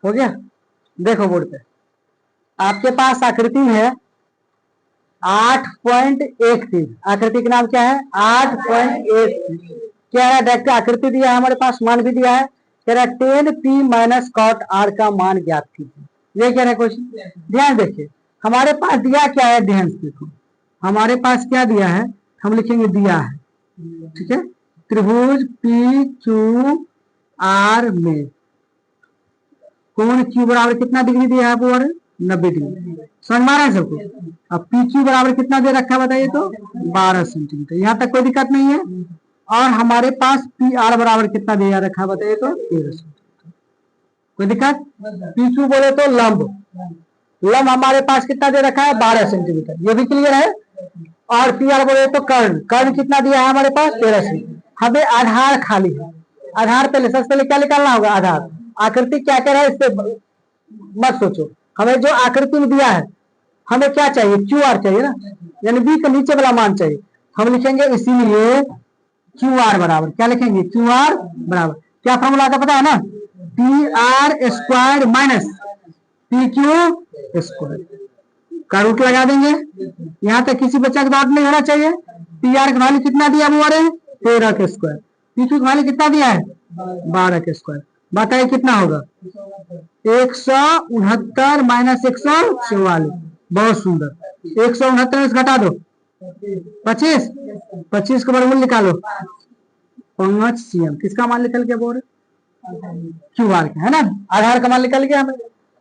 हो गया। देखो बोर्ड पे आपके पास आकृति है 8.13। आकृति का नाम क्या है? 8.13। क्या है? देखते आकृति दिया है हमारे पास, मान भी दिया है। कह रहा है 10p माइनस कॉट आर का मान ज्ञात कीजिए। ये कह रहा है क्वेश्चन। ध्यान देखिए हमारे पास दिया क्या है, ध्यान से देखो हमारे पास क्या दिया है, हम लिखेंगे दिया है, ठीक है। त्रिभुज पी क्यू आर में कोण क्यू बराबर कितना डिग्री दिया है? वो 90 डिग्री। समझ में आ रहा है सबको? अब पी क्यू बराबर कितना दे रखा है बताइए तो? 12 सेंटीमीटर। यहाँ तक कोई दिक्कत नहीं है। और हमारे पास पी आर बराबर कितना दिया रखा है बताइए तो? 13 सेंटीमीटर। कोई दिक्कत? पी क्यू बोले तो लंब, लंब हमारे पास कितना दे रखा है? 12 सेंटीमीटर। ये भी क्लियर है। और पी आर बोले तो कर्ण, कर्ण कितना दिया है हमारे पास? 13 सेंटीमीटर। हमें आधार खाली है। आधार पहले सबसे पहले क्या निकालना होगा? आधार। आकृति क्या कह रहा है इससे मत सोचो, हमें जो आकृति में दिया है हमें क्या चाहिए? क्यू आर चाहिए ना, यानी बी का नीचे वाला मान चाहिए। हम लिखेंगे इसीलिए क्यू आर बराबर क्या लिखेंगे? क्यू आर बराबर क्या फॉर्मूला आता पता है ना? P R square minus P Q square का रूट लगा देंगे। यहाँ तक किसी बच्चा का डाउट नहीं होना चाहिए। पी आर का वैल्यू कितना दिया? वो 13 के स्क्वायर। पी क्यू का वैल्यू कितना दिया है? 12 के स्क्वायर। बताइए कितना होगा? 169 माइनस 144। बहुत सुंदर। 169 में से घटा दो 25, 25 का वर्गमूल निकालो 5 cm। किसका मान निकल गया? बोल क्यू आर का है ना, आधार का मान निकल गया। हमें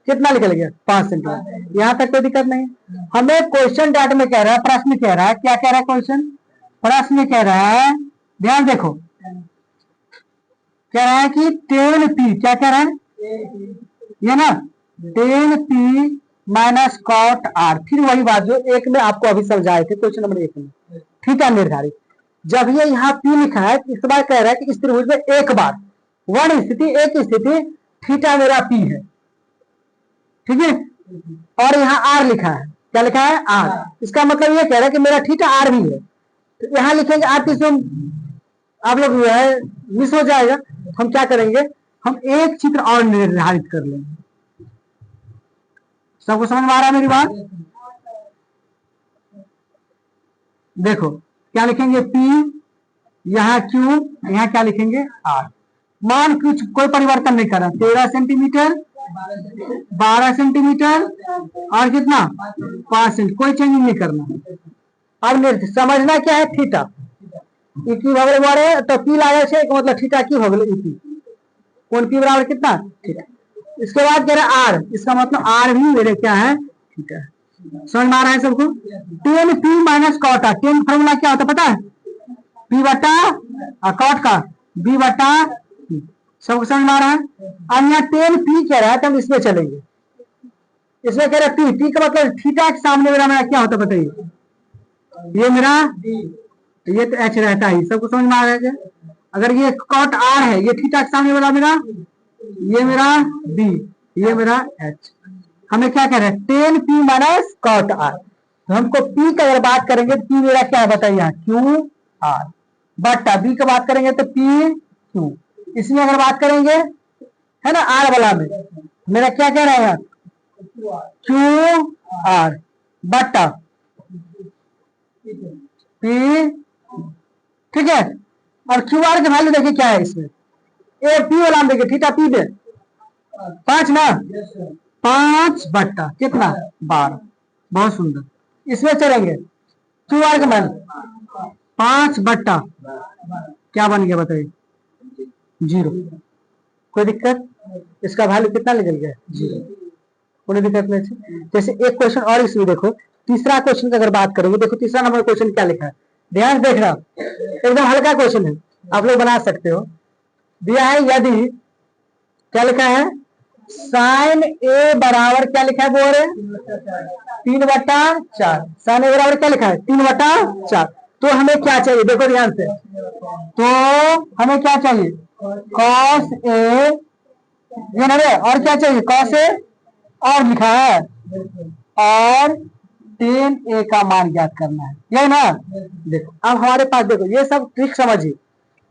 कितना निकल गया? 5 सेंटीमीटर। यहाँ तक कोई दिक्कत नहीं। हमें क्वेश्चन डाटा में कह रहा है, प्रश्न कह रहा है, क्या कह रहा है क्वेश्चन? प्रश्न कह रहा है, ध्यान देखो, कह रहा है कि 10p, क्या कह रहा है ये ना, 10p माइनस कॉट आर। फिर वही बात जो एक में आपको अभी समझाए थे क्वेश्चन नंबर 1 में, थीटा निर्धारित। जब ये यहाँ p लिखा है इस बार कह रहा है कि इस त्रिभुज में एक बार वन स्थिति, एक स्थिति थीटा मेरा p है, ठीक है। और यहाँ आर लिखा है, क्या लिखा है? आर। इसका मतलब ये कह रहा है कि मेरा थीटा आर भी है। तो यहाँ लिखेंगे आर, आप लोग जो है मिस हो जाएगा। हम क्या करेंगे, हम एक चित्र और निर्धारित कर लेंगे। सबको समझ में आ रहा है मेरी बात? देखो क्या लिखेंगे? P, यहाँ Q, यहाँ क्या लिखेंगे? R। मान कुछ कोई परिवर्तन नहीं करा, 13 सेंटीमीटर, 12 सेंटीमीटर और कितना? 5 सेंटीमीटर। कोई चेंज नहीं करना। अब समझना क्या है? थीटा इक्वी भगल बारे तो पी लागे छे, मतलब थीटा की भगल इक्वी। कौन पी बराबर कितना? थीटा। इसके बाद कह रहा आर, इसका मतलब आर भी मेरे क्या है? थीटा है। समझ में आ रहा है सबको? 10p minus cot R. 10 formula क्या होता है पता है? p बटा कॉट का b बटा p। सबको समझ में आ रहा है? अब यहाँ 10p कह रहा है तो हम इसमें चलेंगे। इसमें कह रहा है p, p का मतलब थीटा के सामने मेरा क्या होता है बताइए? ये मेरा, ये तो एच रहता ही। सबको समझ में आ रहा है? अगर ये कॉट आर है, ये थीटा के सामने वाला मेरा, ये मेरा बी, ये मेरा एच। हमें क्या कह रहे हैं? 10p minus cot R. तो हमको p का अगर बात करेंगे तो p मेरा क्या है बताइए? यहाँ क्यू आर बटा b का बात करेंगे तो p क्यू। इसमें अगर बात करेंगे है ना आर वाला में, मेरा क्या कह रहा है? क्यू आर बटा p, ठीक है। और क्यू आर की वैल्यू देखिए क्या है इसमें? ए पी वाला देखिए, थीटा पी पे 5 ना, 5 बट्टा कितना? 12। बहुत सुंदर। इसमें चलेंगे क्यू आर का मान 5 बट्टा क्या बन गया बताइए? 0। कोई दिक्कत? इसका वैल्यू कितना निकल गया? 0। कोई दिक्कत नहीं। जैसे एक क्वेश्चन और इसमें देखो, तीसरा क्वेश्चन की अगर बात करेंगे, देखो तीसरा नंबर क्वेश्चन क्या लिखा है, ध्यान देखना। एकदम हल्का क्वेश्चन है, आप लोग बना सकते हो। दिया है यदि, क्या लिखा है? साइन ए बराबर क्या लिखा है? बोल 3/4। साइन ए बराबर क्या लिखा है? 3/4। तो हमें क्या चाहिए? देखो ध्यान से, तो हमें क्या चाहिए? कॉस ए, ये ना रे, और क्या चाहिए? कॉस ए और लिखा है और 10a का मान ज्ञात करना है, यही ना। देखो अब हमारे पास देखो ये सब ट्रिक समझिए।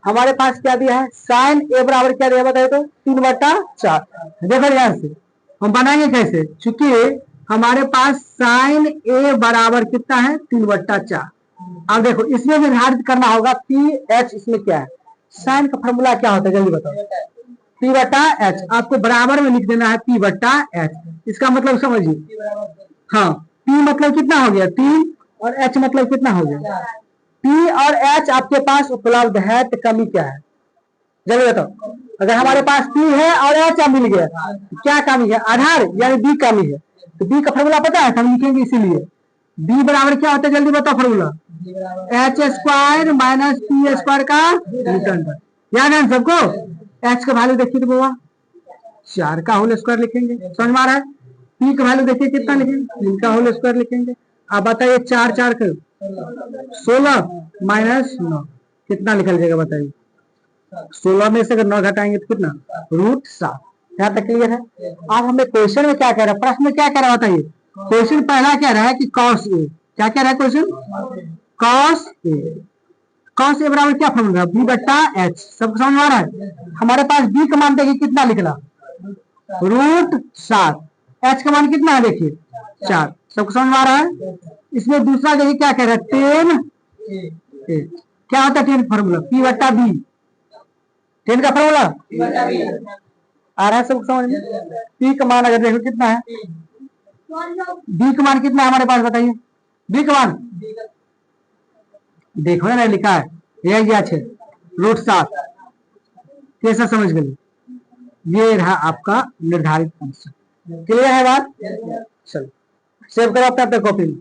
हमारे पास क्या दिया है, साइन ए बराबर क्या दिया बताइए तो 3/4। देखो ध्यान से हम बनाएंगे कैसे, चूंकि हमारे पास साइन ए बराबर कितना है 3/4। अब देखो इसमें निर्धारित करना होगा पी एच, इसमें क्या है, साइन का फॉर्मूला क्या होता है जल्दी बताओ, P/H। आपको बराबर में लिख देना है P/H। इसका मतलब समझिए, हाँ P मतलब कितना हो गया 3 और H मतलब कितना हो गया, P और H आपके पास उपलब्ध है तो कमी क्या है जल्दी बताओ। अगर हमारे पास P है और H मिल गया, क्या कमी है, आधार यानी B कमी है। तो B का फॉर्मूला पता है, हम लिखेंगे इसीलिए B बराबर क्या होता है जल्दी बताओ फॉर्मूला, H² माइनस P² का रिटर्न। याद है सबको, H का वैल्यू देखिए तो बाबा 4 का होल स्क्वायर लिखेंगे, समझ में आ रहा है। P का वैल्यू देखिए कितना लिखेंगे, 3 का होल स्क्वायर लिखेंगे। आप बताइए 4 4 का 16 माइनस 9 कितना निकल जाएगा बताइए, 16 में से अगर 9 घटाएंगे तो कितना, √7। यहाँ तक क्लियर है। अब हमें क्वेश्चन में क्या कह रहा है, प्रश्न में क्या कह रहा है बताइए। क्वेश्चन पहला कह रहा है कि cos A, क्या कह रहा है क्वेश्चन, cos A बराबर क्या फॉर्मूला, B/H। सबको समझ में आ रहा है। हमारे पास B का मान देखिए कितना निकला, √7। H का मान कितना है देखिए 4। सबको समझ में आ रहा है। इसमें दूसरा देखिए क्या कह रहा है, tan A। क्या होता है tan फॉर्मूला, P/B। tan का फॉर्मूला आ रहा है सबको समझ में। P का मान अगर देखो कितना है, B का मान कितना है हमारे पास बताइए, B का मान देखो ना लिखा है, यही गया √7। कैसा समझ गए, ये रहा आपका निर्धारित फंक्शन। क्लियर है बात, चलो सेव करो अपने कॉपी में।